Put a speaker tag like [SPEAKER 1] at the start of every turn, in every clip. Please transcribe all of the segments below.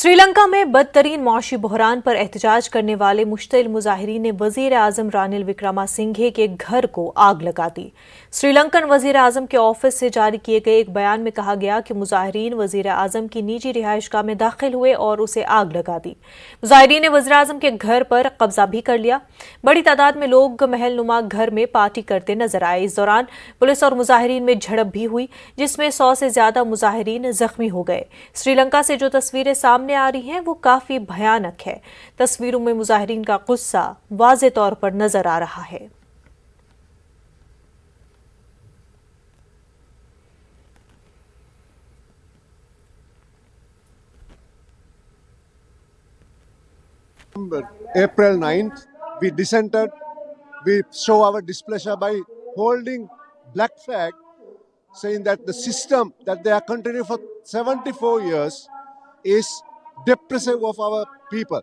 [SPEAKER 1] श्रीलंका में बदतरीन मौशी बहरान पर एहतजाज करने वाले मुश्तिल मुजाहिरीन ने वजीर आजम रानिल विक्रमासिंघे के घर को आग लगा दी। श्रीलंकन वजीर आजम के ऑफिस से जारी किए गए एक बयान में कहा गया कि मुजाहिरीन वजीर आजम की निजी रिहाइशगाह में दाखिल हुए और उसे आग लगा दी। मुजाहिरीन ने वजीर आजम के घर पर कब्जा भी कर लिया। बड़ी तादाद में लोग महल नुमा घर में पार्टी करते नजर आए। इस दौरान पुलिस और मुजाहिरीन में झड़प भी हुई, जिसमें 100 से ज्यादा मुजाहिरीन जख्मी हो गए। श्रीलंका से जो तस्वीरें सामने आ रही हैं वो काफी भयानक है। तस्वीरों में मुजाहिरीन का गुस्सा वाज़े तौर पर नजर आ रहा है।
[SPEAKER 2] April 9th, we dissented. We show our displeasure by holding black flag, saying that the system that they are continuing for 74 years is depressive of our people,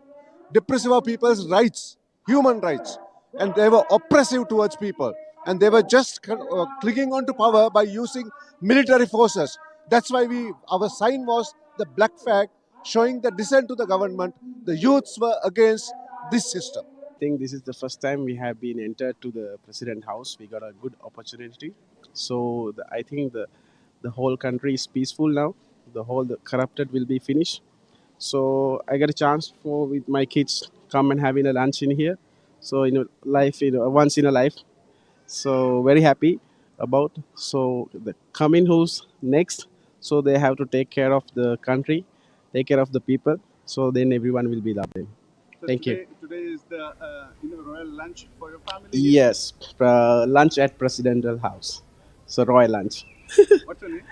[SPEAKER 2] depressive of people's rights, human rights, and they were oppressive towards people, and they were just clinging on to power by using military forces. That's why our sign was the black flag, showing the dissent to the government. The youths were against this system.
[SPEAKER 3] I think this is the first time we have been entered to the president house. We got a good opportunity. So I think the whole country is peaceful now. The corrupted will be finished. So I got a chance for with my kids come and having a lunch in here. So once in a life. So very happy about. So the coming who's next. So they have to take care of the country, take care of the people. So then everyone will be loving.
[SPEAKER 4] So
[SPEAKER 3] Thank you.
[SPEAKER 4] Today is the royal lunch for your family.
[SPEAKER 3] Yes, lunch at presidential house. So royal lunch.
[SPEAKER 4] What's your name?